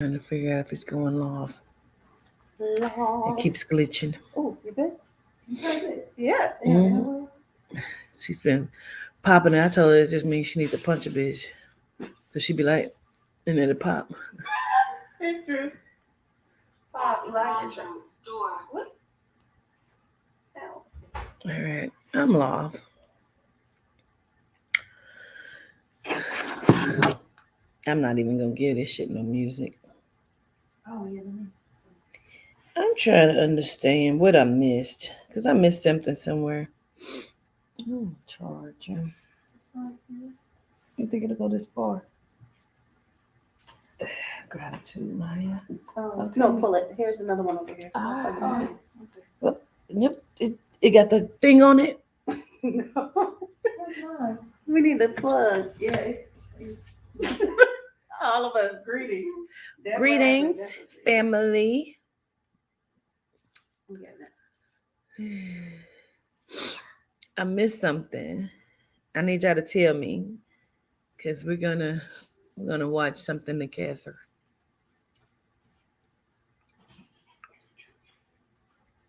Trying to figure out if it's going live. It Lord. keeps glitching. Oh, you good? Yeah. Mhm. She's been popping it. I told her it just means she needs to punch a bitch. Because she be like, and then it pop. It's true. Pop, like it. What? Ow. All right. I'm live. I'm not even going to give this shit no music. Oh, yeah. I'm trying to understand what I missed. Because I missed something somewhere. Charger. You think it'll go this far? Gratitude, Maya. Okay. No, pull it. Here's another one over here. Well, yep. It got the thing on it. No. We need a plug. Yeah. All of us greetings. Greetings, family. I missed something. I need y'all to tell me, because we're gonna watch something together.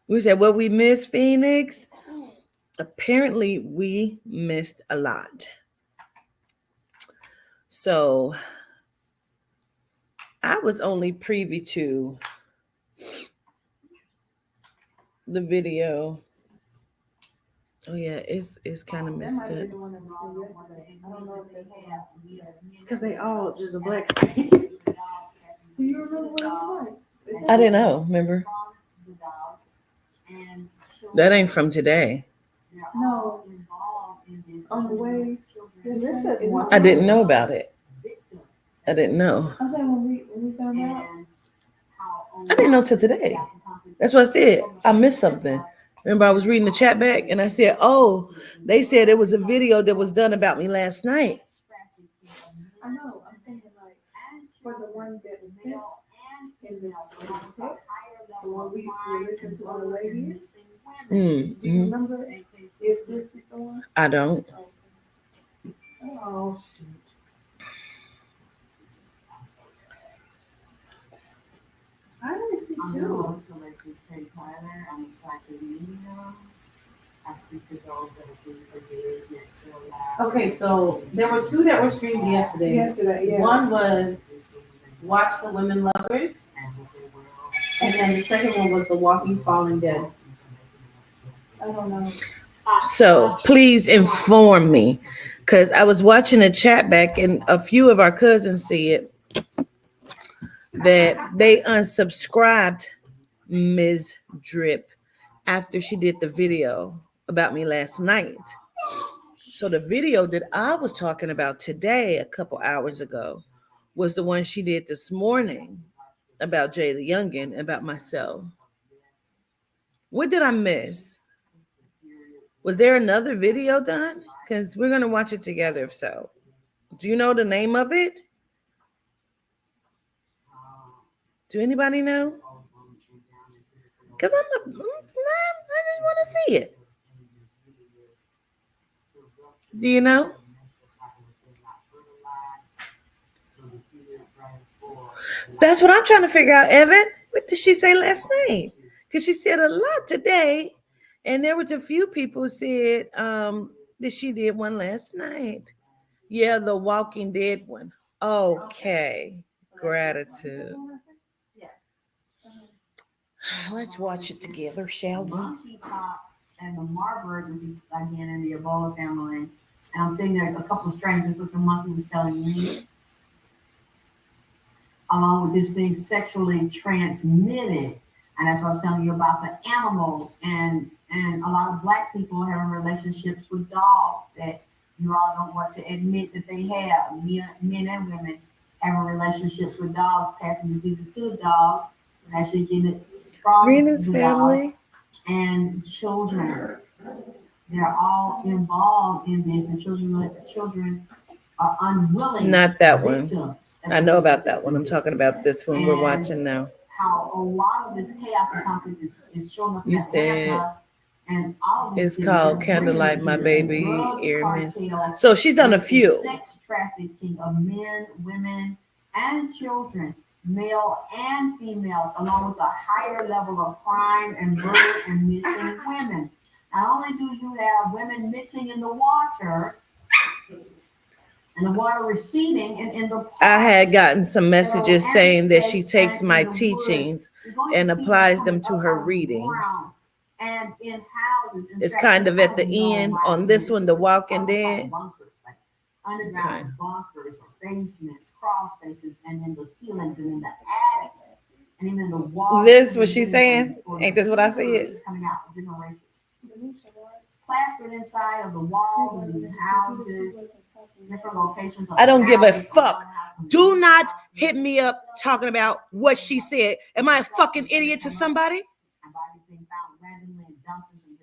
We said what we missed, Phoenix. Apparently, we missed a lot. So I was only privy to the video. Oh yeah, it's kind of messed up. Because they all just a black screen. Do you remember what it was like? I didn't know. Remember? That ain't from today. No. On the way. I didn't know about it. I didn't know. I said when we found out. I didn't know till today. That's what I said. I missed something. Remember, I was reading the chat back and I said, oh, they said it was a video that was done about me last night. I know. I'm saying like for the one that was sent in the text, the one we listened to on the radio. Do you remember if this is the one? I don't. Oh shoot. I didn't see I'm two. your host, Alexis K. Tyler. I'm a psychic medium. I speak to those that are physically dead yet still alive. Okay, so there were two that were streamed yesterday. Yeah. One was Watch the Women Lovers, and then the second one was The Walking Fallen Dead. I don't know. So please inform me, because I was watching the chat back and a few of our cousins said that they unsubscribed Ms. Drip after she did the video about me last night. So the video that I was talking about today, a couple hours ago, was the one she did this morning about Jay the Youngin, about myself. What did I miss? Was there another video done? Because we're going to watch it together if so. Do you know the name of it? Do anybody know? Because I just want to see it. Do you know? That's what I'm trying to figure out, Evan. What did she say last night? Because she said a lot today, and there was a few people who said that she did one last night. Yeah, the Walking Dead one. Okay, gratitude. Let's watch it together, shall we? Monkeypox and the Marburg, which is again in the Ebola family. And I'm sitting there, a couple of strains, that's what the monkey was telling me. Along with this being sexually transmitted. And that's what I was telling you about the animals and a lot of black people having relationships with dogs that you all don't want to admit that they have. Men and women having relationships with dogs, passing diseases to the dogs, and actually getting it from Rena's the family dogs. And children, they're all involved in this, and children are unwilling. Not that one. I know about that one. I'm talking about this one we're watching now. How a lot of this chaos and conflict is showing up in You said and all of it's called Candlelight, My Baby, Earmiss. So she's done a few. Sex trafficking of men, women, and children male and females, along with a higher level of crime and murder and missing women. Not only do you have women missing in the water, and the water receding, and in the parks, I had gotten some messages saying that she takes my teachings and applies them to her readings. And in houses, it's kind of at the end on this one, The Walking Dead. Like underground bunkers or basements, crawl spaces, and in the ceilings and in the attic, and even in the walls. This what she's saying? Ain't this what I said? Coming out of different races. Plastered inside of the walls of these houses, different locations. I don't give a fuck. Do not hit me up talking about what she said. Am I a fucking idiot to somebody?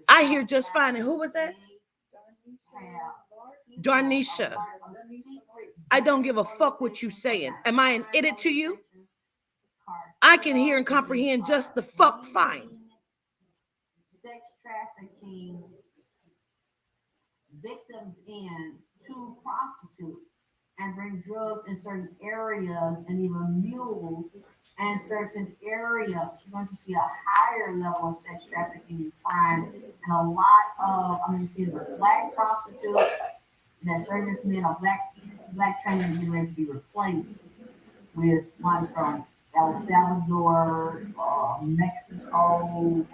I hear just fine. And who was that? Darnisha. I don't give a fuck what you saying. Am I an idiot to you? I can hear and comprehend just the fuck fine. Sex trafficking victims in to prostitute and bring drugs in certain areas and even mules in certain areas. You're going to see a higher level of sex trafficking and crime and a lot of, you see the black prostitutes that service men of black trainers getting ready to be replaced with ones from El Salvador, Mexico,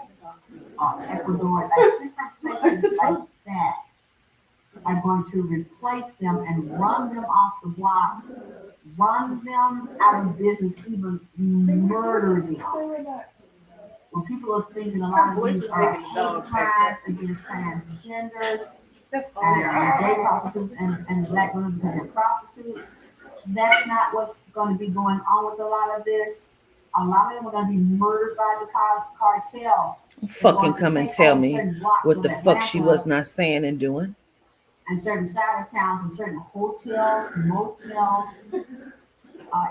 Ecuador, like different places like that. Are going to replace them and run them off the block, run them out of business, even murder them. When people are thinking a lot of these are hate crimes against transgenders and gay prostitutes and black women because they're prostitutes, that's not what's going to be going on with a lot of this. A lot of them are going to be murdered by the cartels. Fucking come and tell me what the fuck she was not saying and doing. And certain side of towns and certain hotels, motels,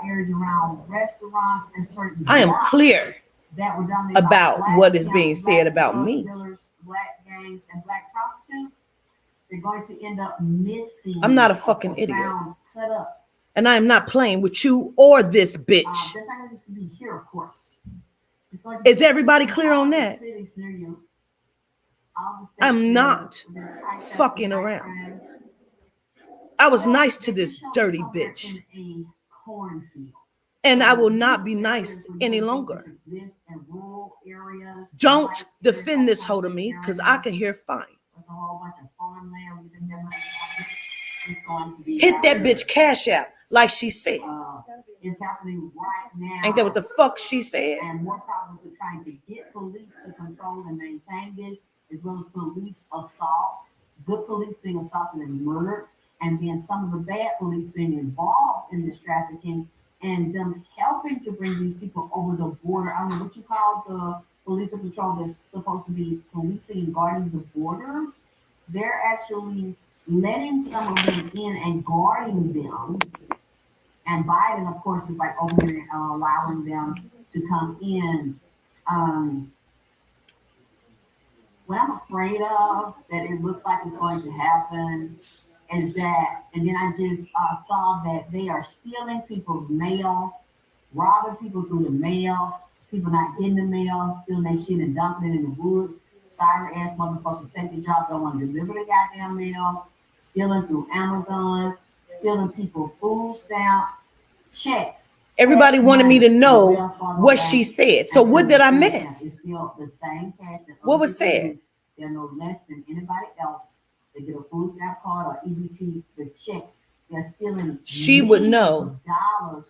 areas around restaurants and certain I am clear that were about what is being said about me. Dealers, black gangs, and black prostitutes, they're going to end up missing. I'm not a fucking idiot. Cut up. And I am not playing with you or this bitch. That's not going to be here, of course. Is everybody clear on that? Cities near you. I'm not fucking around. I was nice to this dirty bitch. And I will not be nice any longer. Don't defend this hoe to me because I can hear fine. Hit that bitch cash out like she said. It's happening right now. Ain't that what the fuck she said? And more probably trying to get police to control and maintain this, as well as police assaults, good police being assaulted and murdered, and then some of the bad police being involved in this trafficking and them helping to bring these people over the border. I don't know what you call the police or patrol that's supposed to be policing and guarding the border. They're actually letting some of them in and guarding them. And Biden, of course, is like over here allowing them to come in. What I'm afraid of that it looks like it's going to happen is that, and then I just saw that they are stealing people's mail, robbing people through the mail, people not getting the mail, stealing their shit and dumping it in the woods. Sorry ass motherfuckers take their job, don't want to deliver the goddamn mail, stealing through Amazon, stealing people food stamp, checks. Everybody wanted me to know what she said. So what did I miss? It's still the same cash that what was said? They're no less than anybody else. They get a food stamp card or EBT, the checks. They're stealing. She would know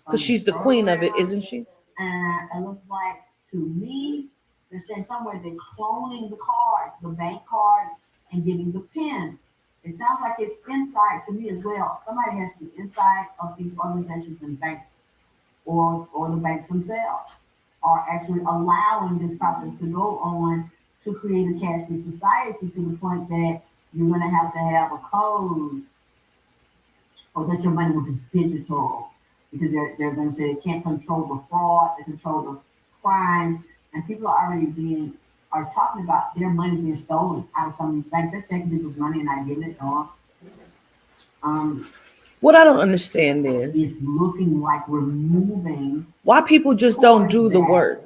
because she's the queen of it, isn't she? And it looks like to me, they're saying somewhere they're cloning the cards, the bank cards, and getting the pins. It sounds like it's inside to me as well. Somebody has to be inside of these organizations and banks, or the banks themselves are actually allowing this process to go on to create a cashless society to the point that you're going to have a code or that your money will be digital because they're going to say they can't control the fraud, they control the crime, and people are already are talking about their money being stolen out of some of these banks. They're taking people's money and not giving it to them. What I don't understand is It's looking like we're moving why people just don't do the work.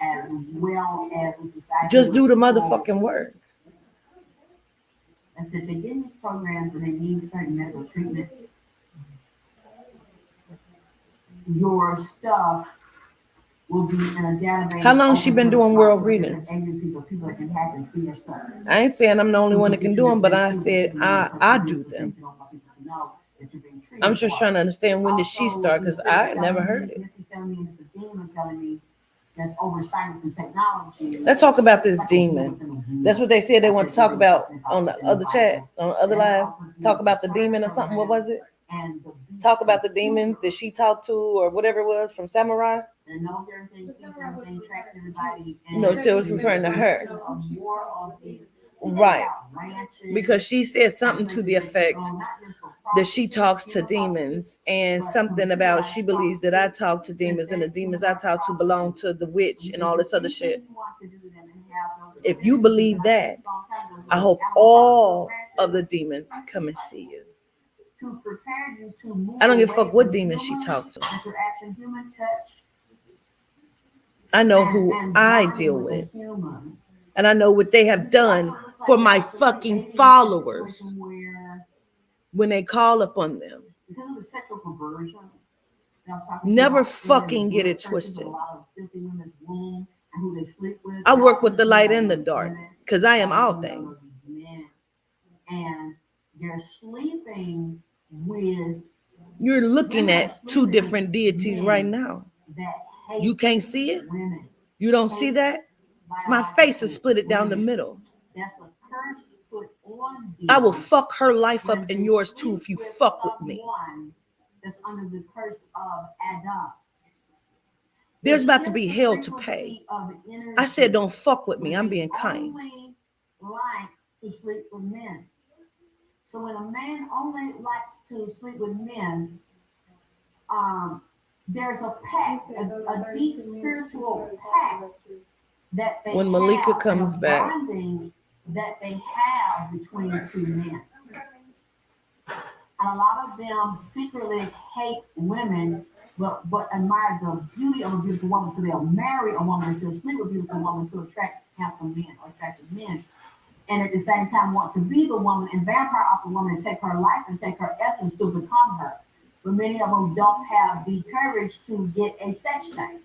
as well as the society. Just do the motherfucking work. And so if they get in these programs where they need certain medical treatments, your stuff will be in a database. How long she been doing world readings? readings? Agencies or people that can hack and see your stuff. I ain't saying I'm the only one that can do them, but I said I do them. I'm just trying to understand when did she start, because I never heard it. That's over science and technology. Let's talk about this demon. That's what they said they want to talk about on the other chat, on the other live. Talk about the demon or something. What was it? Talk about the demons that she talked to or whatever it was from Samurai. And knows everything, sees everything, tracks everybody. No, it was referring to her. Right. Because she said something to the effect that she talks to demons, and something about she believes that I talk to demons and the demons I talk to belong to the witch and all this other shit. If you believe that, I hope all of the demons come and see you. I don't give a fuck what demon she talks to. I know who I deal with. And I know what they have done for my fucking followers when they call upon them. Never fucking get it twisted. I work with the light and the dark because I am all things. And they're sleeping with. You're looking at two different deities right now. You can't see it? You don't see that? My face is split it down the middle. I will fuck her life up and yours too if you fuck with me. That's under the curse of Adam. There's about to be hell to pay. I said don't fuck with me. I'm being kind. Like to sleep with men. So when a man only likes to sleep with men, there's a pact, a deep spiritual pact that they when Malika have, comes back, that they have between two men. And a lot of them secretly hate women, but admire the beauty of a beautiful woman. So they'll marry a woman and still sleep with a beautiful woman to attract handsome men or attractive men. And at the same time want to be the woman and vampire off the woman and take her life and take her essence to become her. But many of them don't have the courage to get a sex change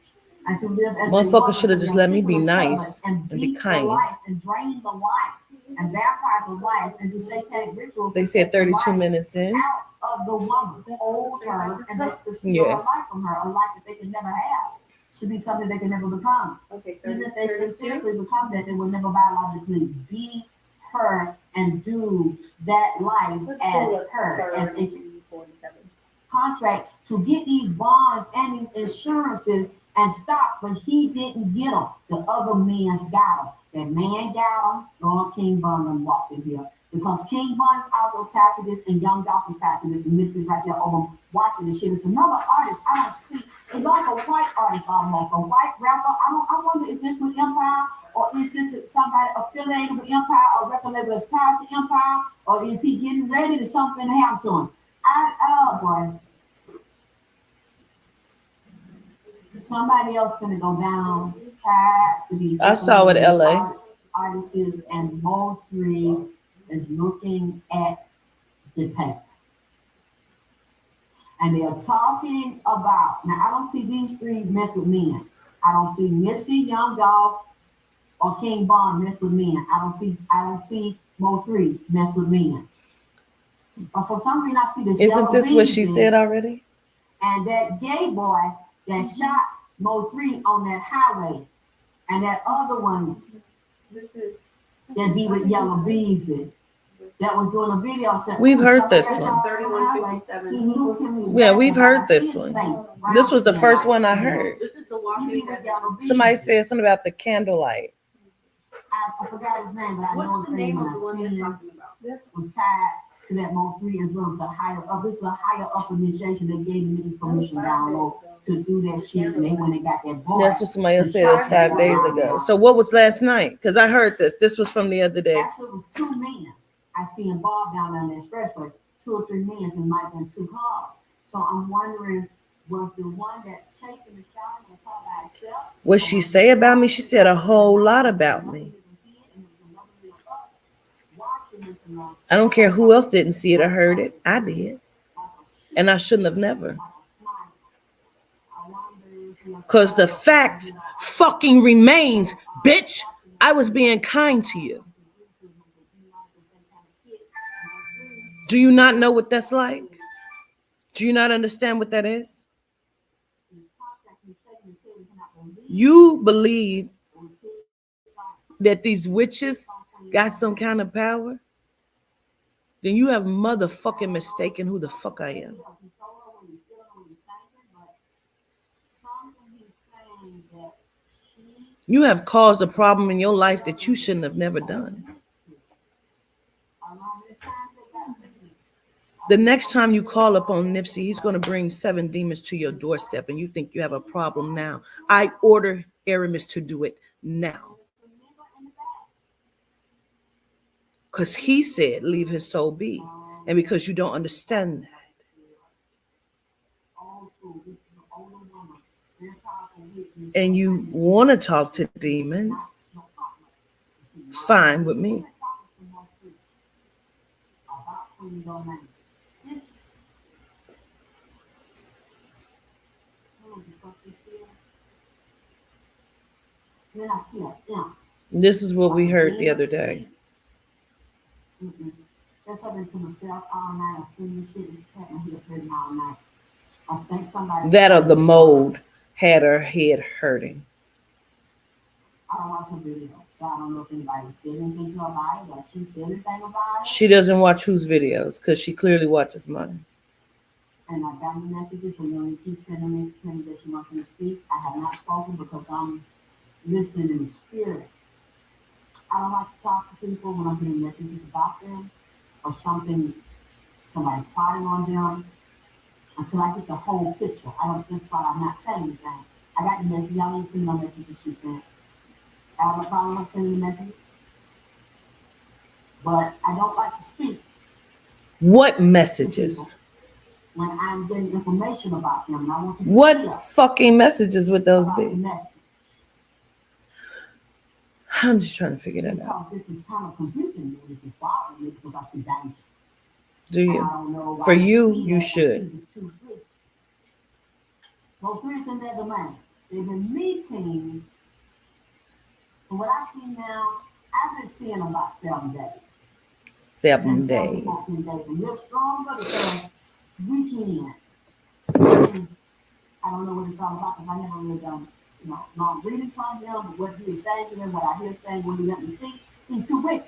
and to live as motherfucker should have just let me be nice and be kind. And drain the life and vampire the life and do satanic rituals. They said 32 minutes in. Out of the woman, hold her and basically steal her life from her, a life that they can never have. Should be something they can never become. Okay, even if they sincerely become that, they will never biologically be her and do that life as her, as a contract to get these bonds and these insurances and stop, but he didn't get them. The other man's got them. That man got them. Lord King Bun walked in here. Because King Bun is also tied to this, and Young Dolph is tied to this, and Mitch is right there over watching this shit. It's another artist I don't see. It's like a white artist almost, a white rapper. I wonder if this with Empire, or is this somebody affiliated with Empire, or record label that's tied to Empire, or is he getting ready to something happen to him? Oh boy. Somebody else gonna go down, tied to these. I saw it, LA. Artists and Mo3 is looking at the paper. And they're talking about, now I don't see these three mess with men. I don't see Nipsey, Young Dolph, or King Bond mess with men. I don't see Mo3 mess with men. But for some reason I see this. Isn't this what she said already? And that gay boy that shot Mo3 on that highway, and that other one that be with Yellow Beezy, that was doing a video. Said, we've heard this one. 3157. Yeah, we've heard this one. This was the first one I heard. This is the walking. Somebody said something about the candlelight. I forgot his name, but I know What's the name of the one I you're seen talking about? was tied to that Mo3 as well as a higher up. This is a higher up initiation that gave me permission down low to do that shit, and they went and got that boy. That's what somebody else said. It was 5 days ago. So what was last night? Because I heard this. This was from the other day. Actually, it was two men I see involved down on the expressway. 2 or 3 men, and it might have been 2 cars. So I'm wondering, was the one that chasing the shot in the car by itself? What she say about me? She said a whole lot about me. I don't care who else didn't see it or heard it. I did. And I shouldn't have never. Because the fact fucking remains, bitch, I was being kind to you. Do you not know what that's like? Do you not understand what that is? You believe that these witches got some kind of power? Then you have motherfucking mistaken who the fuck I am. You have caused a problem in your life that you shouldn't have never done. The next time you call upon Nipsey, he's going to bring 7 demons to your doorstep, and you think you have a problem now. I order Aramis to do it now. Because he said, leave his soul be. And because you don't understand that. And you want to talk to demons, fine with me. This is what we heard the other day. That's what happened to myself all night. I seen this shit and sat my head hurting all night. I think somebody that or the mold had her head hurting. I don't watch her video, so I don't know if anybody said anything to her about it or she said anything about it. She doesn't watch whose videos because she clearly watches mine. And I got the messages, so you only keep sending me, telling me that she wants me to speak. I have not spoken because I'm listening in the spirit. I don't like to talk to people when I'm getting messages about them or something, somebody plotting on them, until I get the whole picture. That's why I'm not saying anything. I got the message. Y'all didn't see no messages she sent. I have a problem with sending the messages. But I don't like to speak. What messages? When I'm getting information about them. And I want to what fucking messages would those be? I'm just trying to figure that out. This is kind of confusing me. This is bothering me because I see danger. Do you? For you, you should. Those 3 is in their domain. They've been meeting. From what I've seen now, I've been seeing about 7 days. 7 days. 14 days. And they're stronger because weekend. I don't know what it's all about because I never really done, long readings on him, but what he is saying to them, what I hear saying, what he let me see, he's too rich.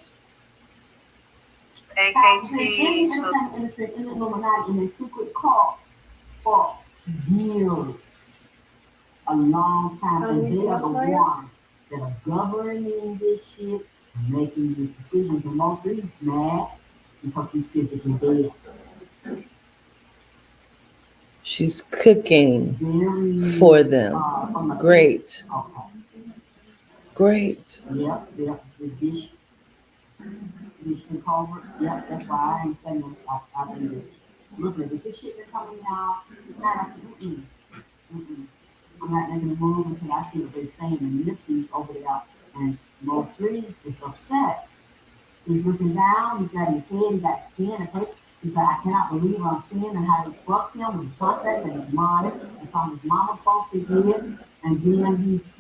In the entertainment industry, in the Illuminati, in a secret cult for years, a long time, and they are the ones that are governing this shit, making these decisions. And Mo Reed's mad because he's physically dead. She's cooking for them. Great. Okay. Great. Yep, the dish and culvert. Yep, that's why I ain't saying that. I've been just looking at this shit that's coming out. And I said, I'm not making a move until I see what they're saying. And Nipsey's over there, and Mo 3 is upset. He's looking down, he's got his head, he got his pen and paper. He said, I cannot believe what I'm seeing and how they fucked him with his contacts and his money and something his mama supposed to get. And then he's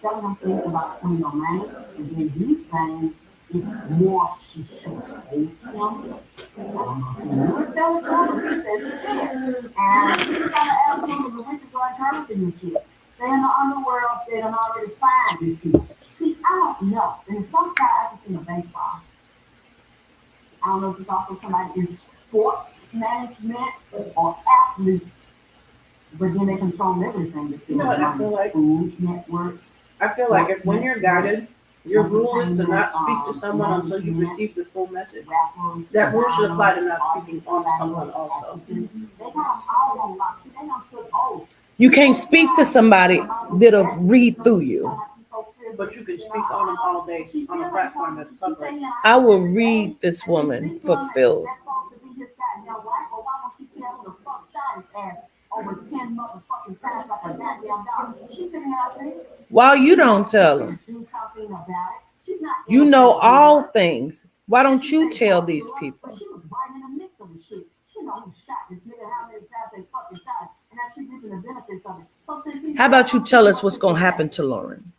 telling him things about Queen Domain. And then he's saying it's more she should have told him. I don't know if she would tell it to him, but he said she did. And he's got an attitude of the witches are encouraging this shit. They're in the underworld, they done already signed this shit. See, I don't know. And sometimes I just seen a baseball. I don't know if it's also somebody in sports management or athletes, but then they control everything. They still I feel like food networks. I feel like if when you're guided, your rule is to not speak to someone until you receive the full message. Rappers, That rule should apply to not artists, speaking on someone singers, also. actresses. They got them all on lock. See, they don't took oath. You can't speak to somebody that'll read through you. But you can speak on them all day on a platform that's public. I will read this woman for Phil. That's supposed to be his guy. life as over 10 motherfucking times like a goddamn dog. She couldn't help it. Why you don't tell her? Do something about it. She's not. You know all things. Why don't you tell these people? But she was right in the mix of the shit. She know who shot this nigga, how many times they fucking shot him, and now she's reaping the benefits of it. So since How about you tell us what's gonna happen to Lauren?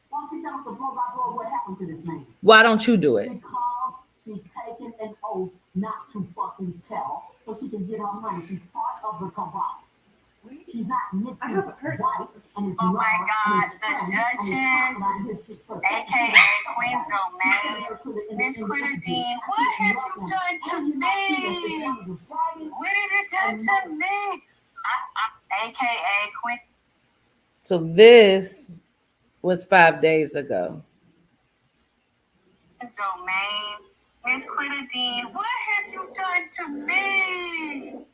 Why don't she tell us the blow by blow what happened to this man? Why don't you do it? Because she's taken an oath not to fucking tell, so she can get her money. She's part of the cabal. She's not Nipsey's wife, and it's oh my God, the Duchess, aka Queen Domain, Miss Quintadine, what have you done to me? What have you done to me? AKA Queen. So this was 5 days ago. Domain, Miss Quintadine, what have you done to me?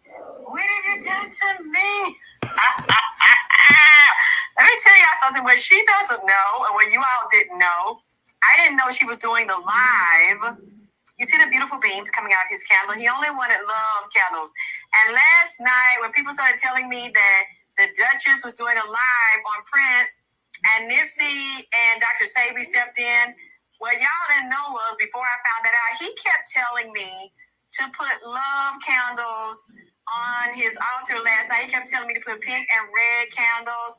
What have you done to me? Let me tell y'all something. What she doesn't know, and what you all didn't know, I didn't know she was doing the live. You see the beautiful beams coming out of his candle. He only wanted love candles. And last night, when people started telling me that the Duchess was doing a live on Prince, and Nipsey and Dr. Sabi stepped in, what y'all didn't know was, before I found that out, he kept telling me to put love candles on his altar last night. He kept telling me to put pink and red candles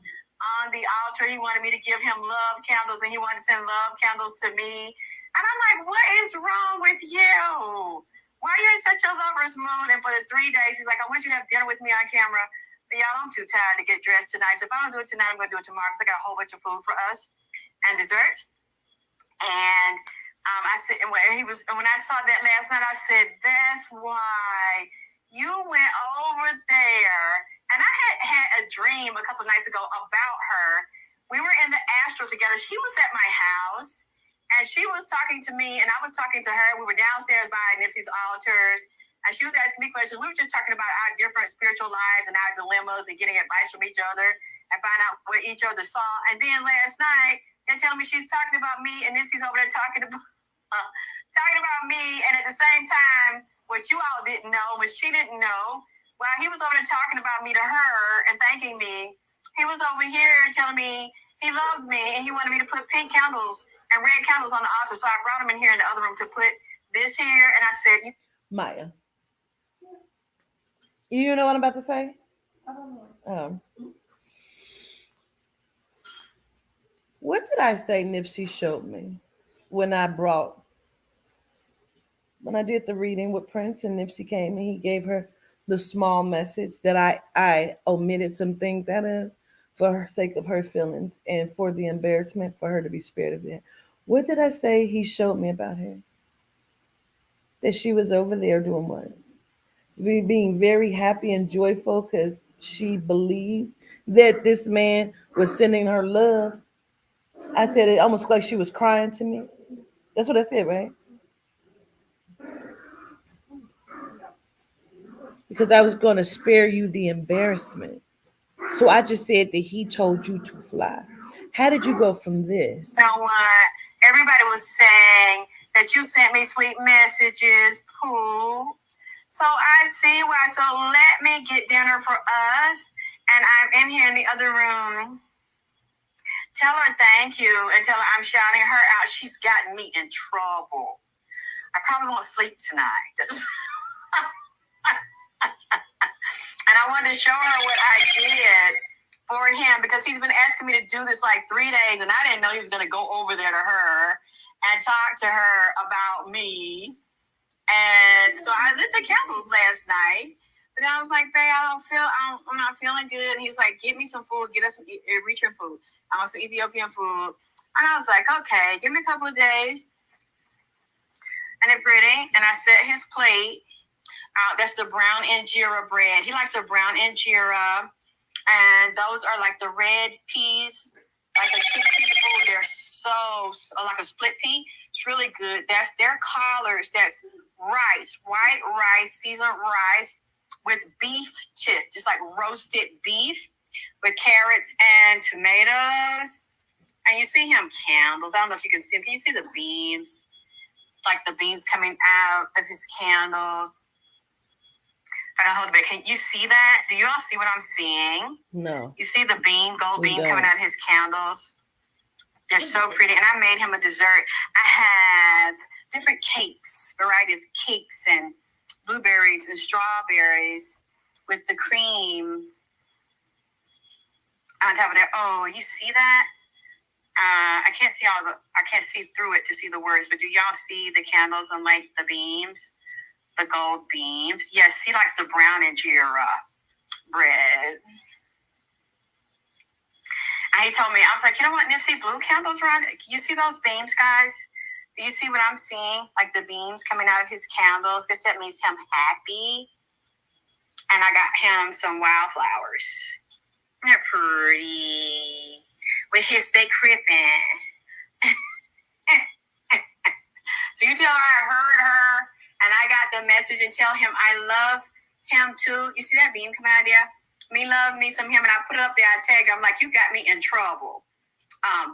on the altar. He wanted me to give him love candles, and he wanted to send love candles to me. And I'm like, what is wrong with you? Why are you in such a lover's mood? And for the 3 days, he's like, I want you to have dinner with me on camera. But y'all, I'm too tired to get dressed tonight. So if I don't do it tonight, I'm going to do it tomorrow because I got a whole bunch of food for us and dessert. And I said, and when I saw that last night, I said, that's why you went over there. And I had a dream a couple of nights ago about her. We were in the astral together. She was at my house, and she was talking to me, and I was talking to her. We were downstairs by Nipsey's altars, and she was asking me questions. We were just talking about our different spiritual lives and our dilemmas and getting advice from each other and find out what each other saw. And then last night, they're telling me she's talking about me, and Nipsey's over there talking about me. And at the same time, what you all didn't know, what she didn't know, while he was over there talking about me to her and thanking me, he was over here telling me he loved me and he wanted me to put pink candles and red candles on the altar. So I brought him in here in the other room to put this here. And I said, Maya, you know what I'm about to say? I don't know. What did I say Nipsey showed me when I did the reading with Prince and Nipsey came and he gave her the small message that I omitted some things out of for her sake of her feelings and for the embarrassment for her to be spared of that. What did I say he showed me about her? That she was over there doing what? Being very happy and joyful because she believed that this man was sending her love. I said it almost like she was crying to me. That's what I said, right? Because I was going to spare you the embarrassment. So I just said that he told you to fly. How did you go from this? you know what? Everybody was saying that you sent me sweet messages, Pooh. So I see why. So let me get dinner for us. And I'm in here in the other room. Tell her thank you and tell her I'm shouting her out. She's gotten me in trouble. I probably won't sleep tonight. And I wanted to show her what I did for him because he's been asking me to do this like 3 days, and I didn't know he was going to go over there to her and talk to her about me. And so I lit the candles last night, but I was like, babe, I'm not feeling good. And he's like, get me some food, get us some Eritrean food. I want some Ethiopian food. And I was like, okay, give me a couple of days. And it's pretty. And I set his plate. That's the brown injera bread. He likes the brown injera. And those are like the red peas, like a chickpea. Oh, they're so like a split pea. It's really good. That's their collards. That's rice, white rice, seasoned rice with beef chips. It's like roasted beef with carrots and tomatoes. And you see him candles. I don't know if you can see them. Can you see the beams? Like the beams coming out of his candles. I gotta hold it back. Can you see that? Do you all see what I'm seeing? No. You see the beam, gold We beam don't. coming out of his candles? They're so pretty. And I made him a dessert. I had different cakes, variety of cakes and blueberries and strawberries with the cream on top of that. Oh, you see that? I can't see through it to see the words, but do y'all see the candles and like the beams? The gold beams. Yes, he likes the brown injera bread. And he told me, I was like, you know what, Nipsey, blue candles around. You see those beams, guys? Do you see what I'm seeing? Like the beams coming out of his candles. Guess that means him happy. And I got him some wildflowers. They're pretty. With his they crippin'. So you tell her I heard her and I got the message and tell him I love him too. You see that beam coming out there? Me love me some him, and I put it up there. I tagged her. I'm like, you got me in trouble,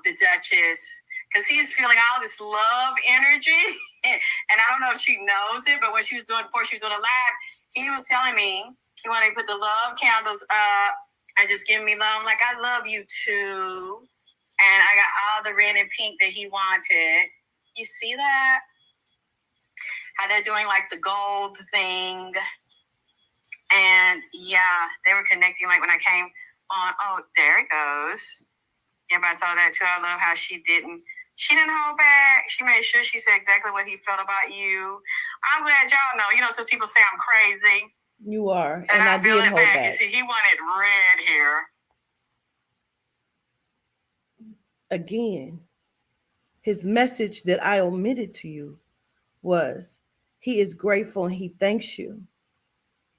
the Duchess, because he's feeling all this love energy, and I don't know if she knows it, but when she was doing before she was doing a live, he was telling me he wanted to put the love candles up and just give me love. I'm like, I love you too, and I got all the red and pink that he wanted. You see that? How they're doing like the gold thing. And yeah, they were connecting like when I came on. Oh, there it goes. Everybody saw that too. I love how she didn't hold back. She made sure she said exactly what he felt about you. I'm glad y'all know. You know, some people say I'm crazy. You are. And I feel did it hold back. back. You see, he wanted red here. Again, his message that I omitted to you was he is grateful and he thanks you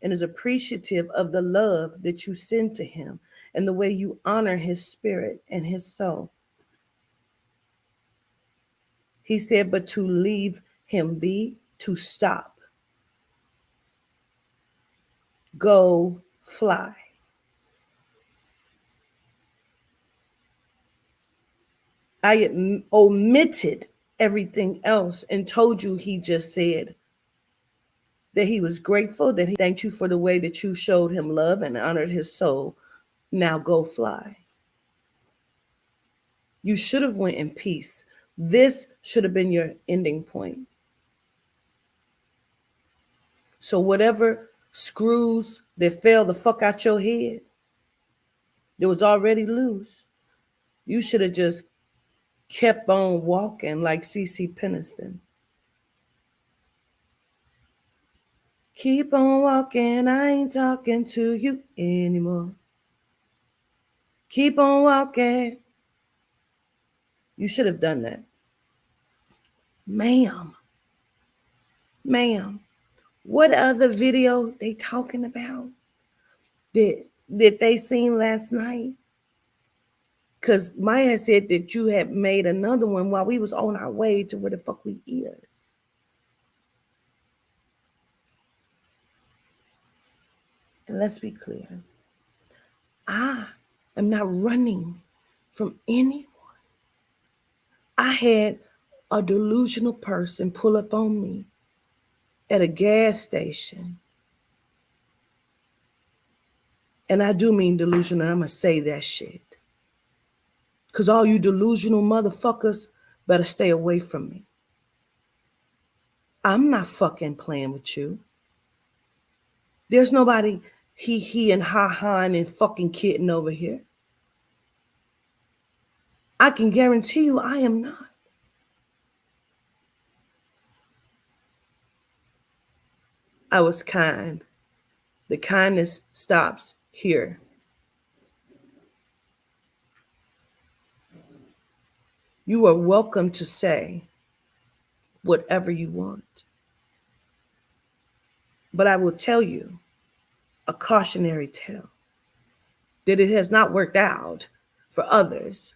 and is appreciative of the love that you send to him and the way you honor his spirit and his soul. He said, but to leave him be, to stop, go fly. I omitted everything else and told you he just said that he was grateful, that he thanked you for the way that you showed him love and honored his soul. Now go fly. You should have went in peace. This should have been your ending point. So whatever screws that fell the fuck out your head, that was already loose, you should have just kept on walking like CeCe Peniston. Keep on walking, I ain't talking to you anymore. Keep on walking. You should have done that. Ma'am, what other video they talking about that they seen last night? Because Maya said that you had made another one while we was on our way to where the fuck we is. And let's be clear. I am not running from anyone. I had a delusional person pull up on me at a gas station. And I do mean delusional. I'm going to say that shit. Because all you delusional motherfuckers better stay away from me. I'm not fucking playing with you. There's nobody he and ha and fucking kidding over here. I can guarantee you I am not. I was kind. The kindness stops here. You are welcome to say whatever you want. But I will tell you a cautionary tale that it has not worked out for others.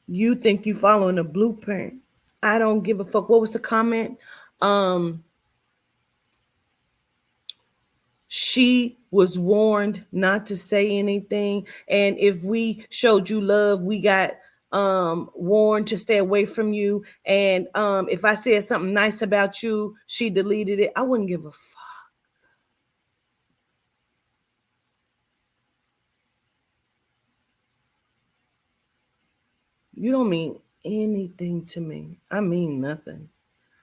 You think you following a blueprint. I don't give a fuck. What was the comment? She was warned not to say anything. And if we showed you love, we got warned to stay away from you. And if I said something nice about you, she deleted it. I wouldn't give a fuck. You don't mean anything to me. I mean nothing.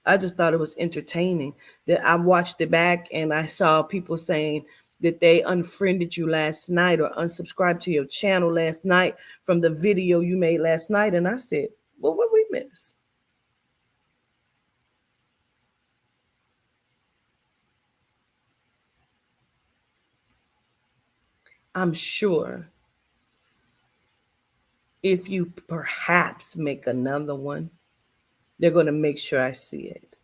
I just thought it was entertaining that I watched it back and I saw people saying that they unfriended you last night or unsubscribed to your channel last night from the video you made last night. And I said, well, what we miss? I'm sure if you perhaps make another one, they're going to make sure I see it.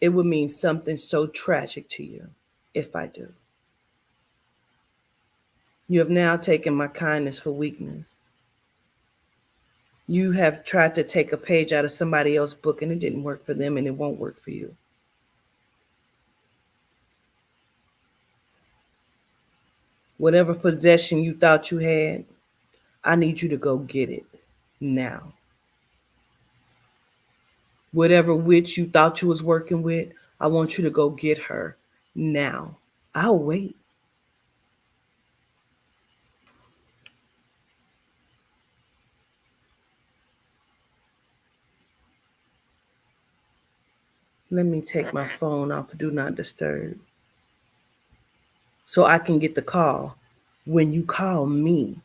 It would mean something so tragic to you if I do. You have now taken my kindness for weakness. You have tried to take a page out of somebody else's book and it didn't work for them and it won't work for you. Whatever possession you thought you had, I need you to go get it now. Whatever witch you thought you was working with, I want you to go get her now. I'll wait. Let me take my phone off Do Not Disturb so I can get the call when you call me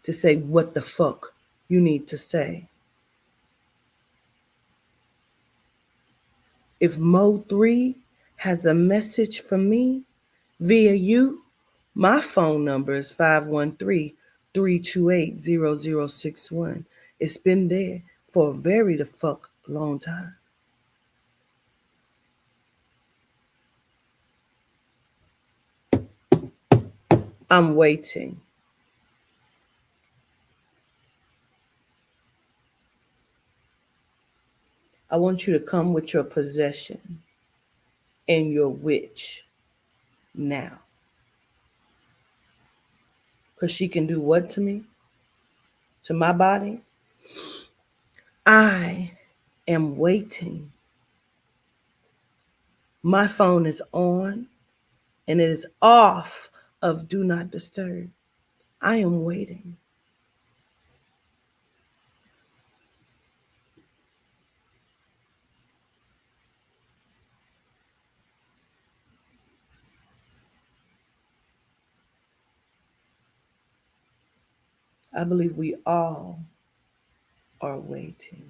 to say what the fuck you need to say. If Mo3 has a message for me via you, my phone number is 513-328-0061. It's been there for a very the fuck long time. I'm waiting. I want you to come with your possession and your witch now. Because she can do what to me? To my body? I am waiting. My phone is on and it is off of Do Not Disturb. I am waiting. I believe we all are waiting.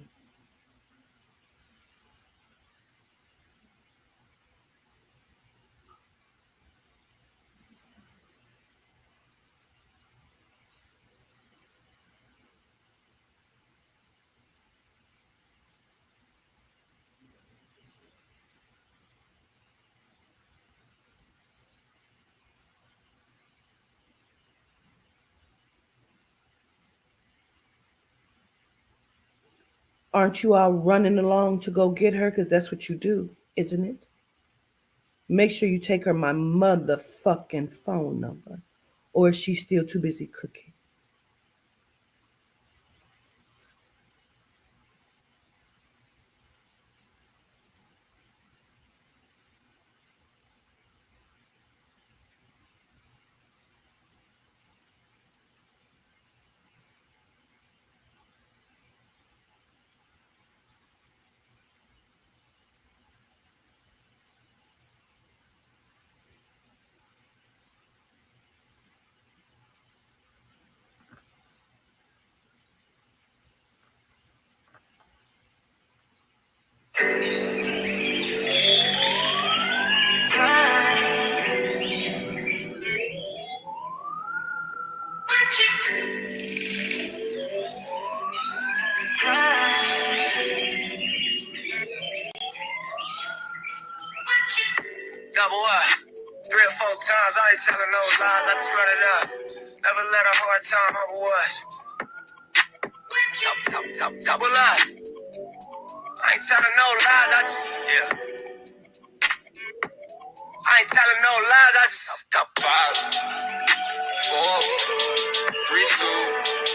Aren't you all running along to go get her? Because that's what you do, isn't it? Make sure you take her my motherfucking phone number. Or is she still too busy cooking? Double up. 3 or 4 times, I ain't telling no lies, I just run it up. Never let a hard time humble us. Double up. I ain't telling no lies, I ain't telling no lies, I just 5, 4, 3, 2,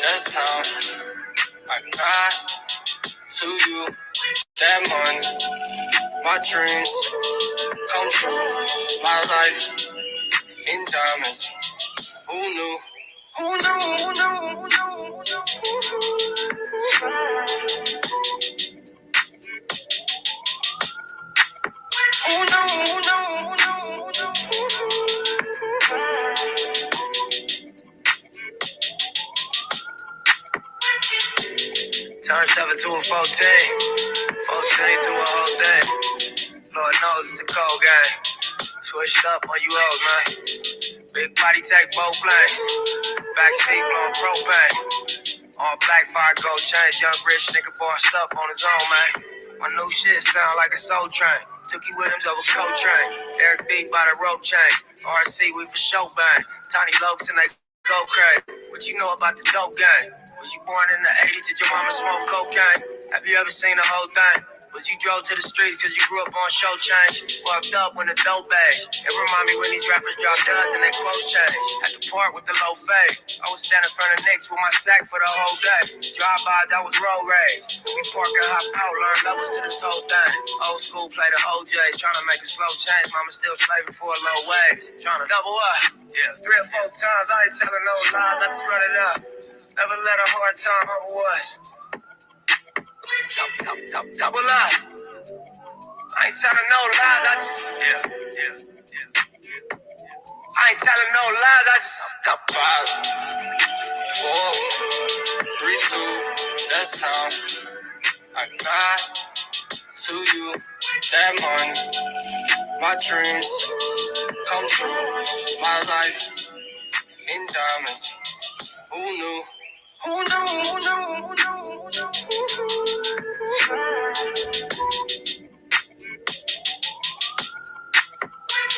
that's time. I got to you. That money, my dreams come true. My life in diamonds. Who knew? Who knew? Who knew? Who knew? Turn 7 to a 14, 14 to a whole thing. Lord knows it's a cold game. Switched up on you hoes, man. Big body take both lanes. Backseat blowing propane. All black fire gold chains. Young rich nigga bossed up on his own, man. My new shit sound like a soul train. Tookie Williams over Coltrane. Eric B by the rope chain. RC, we for show bang. Tiny Lokes and they go crazy. What you know about the dope game? Was you born in the 80s? Did your mama smoke cocaine? Have you ever seen the whole thing? But you drove to the streets cause you grew up on show change. Fucked up when the dope age. It remind me when these rappers drop duds and they clothes change. At the park with the low fade. I was standing in front of Knicks with my sack for the whole day. Drive-bys, I was road rage. We park and hop out, learn levels to this whole thing. Old school play the OJs, trying to make a slow change. Mama still slaving for a low wage. Trying to double up. Yeah, 3 or 4 times, I ain't telling no lies, I just run it up. Never let a hard time humble us. Double up. I ain't telling no lies, I just, I ain't telling no lies, I just got 5, 4, 3, 2, that's time. I got to you, that money, my dreams come true, my life in diamonds. Who knew? Who knew? Who knew?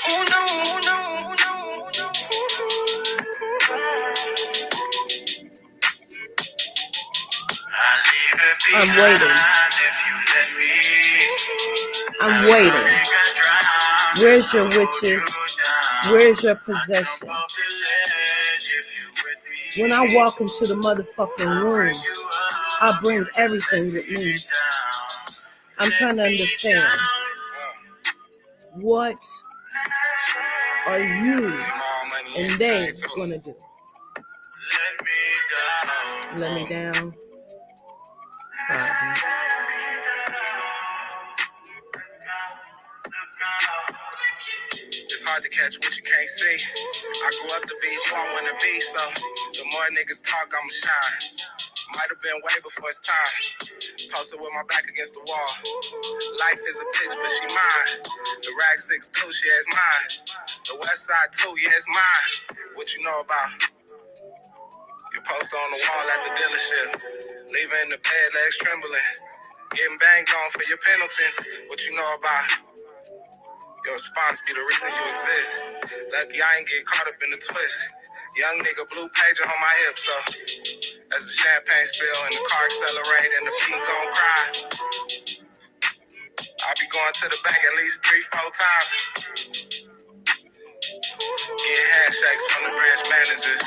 Who knew? I'm waiting. I'm waiting. Where's your witches? Where's your possession? When I walk into the motherfucking room, I bring everything with me. I'm trying to understand. What are you and they gonna do? Let me down. Probably. It's hard to catch what you can't see. I grew up the beach, so I wanna be, so the more niggas talk, I'ma shine. Might have been way before it's time. Posted with my back against the wall. Life is a bitch, but she mine. The rag 6 too, she is mine. The west side too, yeah, it's mine. What you know about? You post on the wall at the dealership. Leaving in the bed, legs trembling. Getting banged on for your penalties. What you know about? Your response be the reason you exist. Lucky I ain't get caught up in the twist. Young nigga blue pager on my hip, so as the champagne spill and the car accelerate and the beat gon' cry. I'll be going to the bank at least 3-4 times. Get handshakes from the branch managers.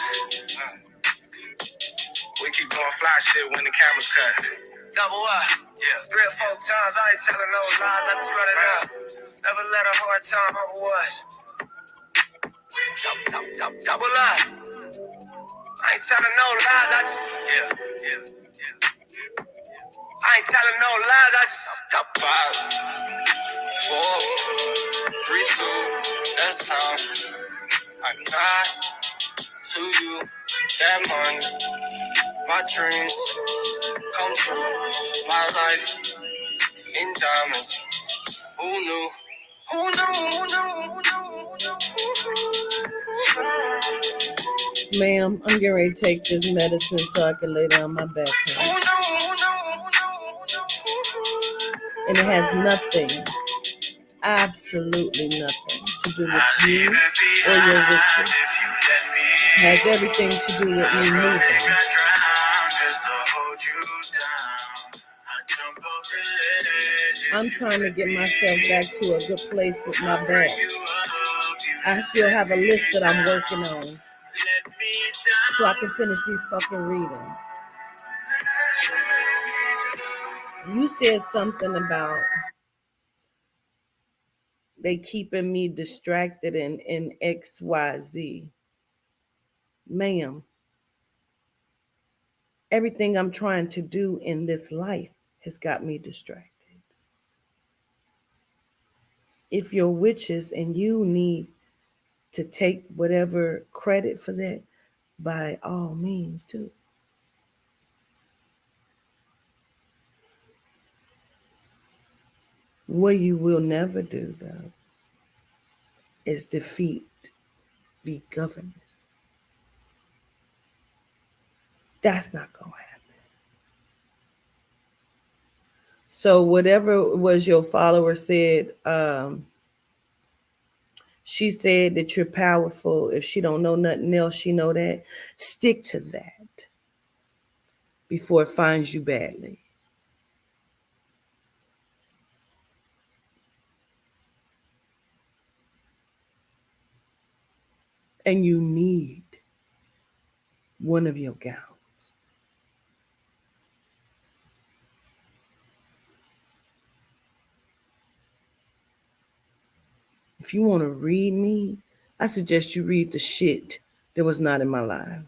We keep doing fly shit when the cameras cut. Double up. Yeah. 3 or 4 times, I ain't telling no lies, I just run it up. Never let a hard time humble us. Double up. I ain't telling no lies, I just, I ain't telling no lies, I just got 5, 4, 3, 2, that's time. I got to you, that money, my dreams come true, my life in diamonds. Who knew? Who knew? Who knew? Ma'am, I'm getting ready to take this medicine so I can lay down my back. And it has nothing, absolutely nothing to do with you or your riches. It has everything to do with me moving. I'm trying to get myself back to a good place with my back. I still have a list that I'm working on. so I can finish these fucking readings. You said something about they keeping me distracted in XYZ. Ma'am, everything I'm trying to do in this life has got me distracted. If you're witches and you need to take whatever credit for that, by all means, do. What you will never do, though, is defeat the governors. That's not going to happen. So whatever was your follower said, she said that you're powerful. If she don't know nothing else, she know that. Stick to that before it finds you badly. And you need one of your gowns. If you want to read me, I suggest you read the shit that was not in my life.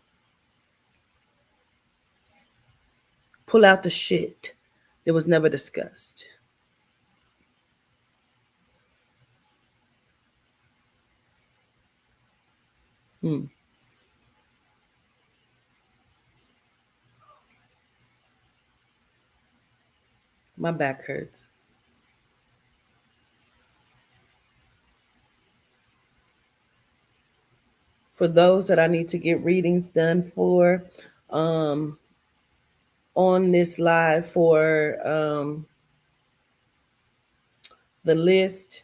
Pull out the shit that was never discussed. My back hurts. For those that I need to get readings done for, on this live for the list,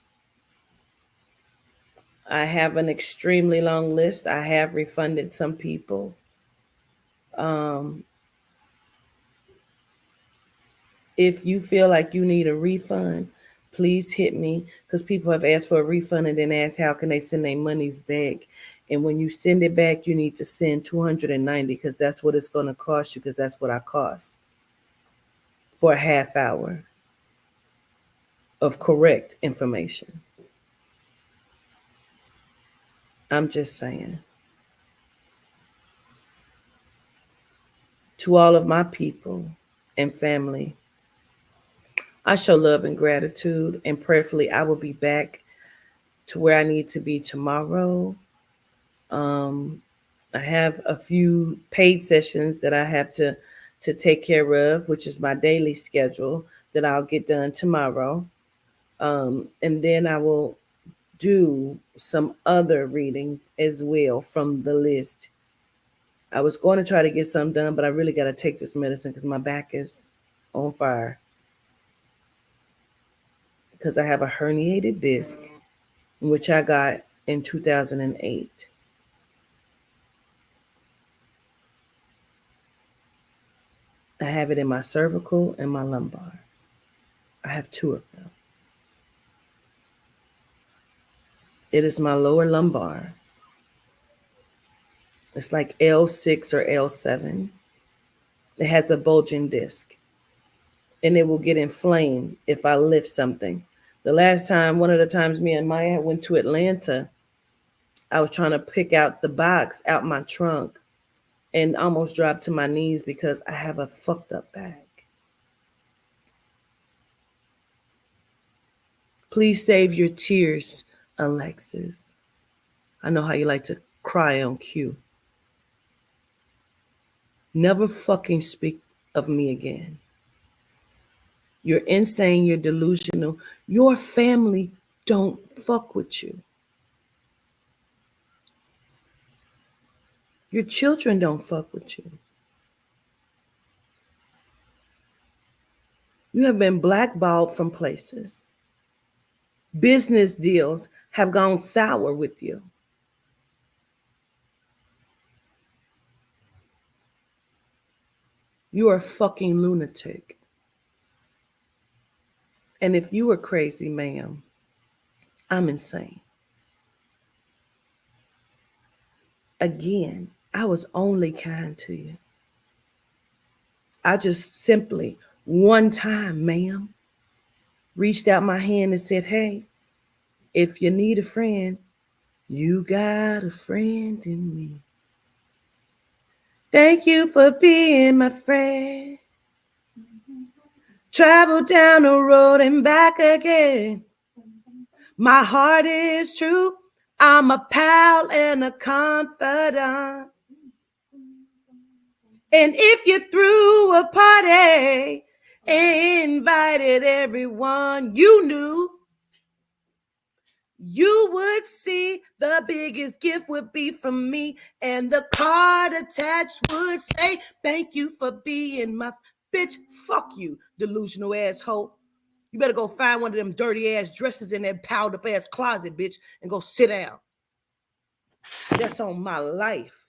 I have an extremely long list. I have refunded some people. If you feel like you need a refund, please hit me, because people have asked for a refund and then asked how can they send their monies back. And when you send it back, you need to send $290, because that's what it's going to cost you, because that's what I cost for a half hour of correct information. I'm just saying. To all of my people and family, I show love and gratitude, and prayerfully I will be back to where I need to be tomorrow. I have a few paid sessions that I have to take care of, which is my daily schedule that I'll get done tomorrow. And then I will do some other readings as well from the list. I was going to try to get some done, but I really got to take this medicine because my back is on fire. Because I have a herniated disc, which I got in 2008. I have it in my cervical and my lumbar. I have two of them. It is my lower lumbar. It's like L6 or L7. It has a bulging disc. And it will get inflamed if I lift something. The last time, one of the times me and Maya went to Atlanta, I was trying to pick out the box out my trunk and almost dropped to my knees because I have a fucked up back. Please save your tears, Alexis. I know how you like to cry on cue. Never fucking speak of me again. You're insane, you're delusional. Your family don't fuck with you. Your children don't fuck with you. You have been blackballed from places. Business deals have gone sour with you. You are a fucking lunatic. And if you are crazy, ma'am, I'm insane. Again, I was only kind to you. I just simply, one time, ma'am, reached out my hand and said, hey, if you need a friend, you got a friend in me. Thank you for being my friend. Travel down the road and back again. My heart is true. I'm a pal and a confidant. And if you threw a party and invited everyone you knew, you would see the biggest gift would be from me. And the card attached would say, thank you for being my bitch. Fuck you, delusional asshole. You better go find one of them dirty ass dresses in that piled up ass closet, bitch, and go sit down. That's on my life.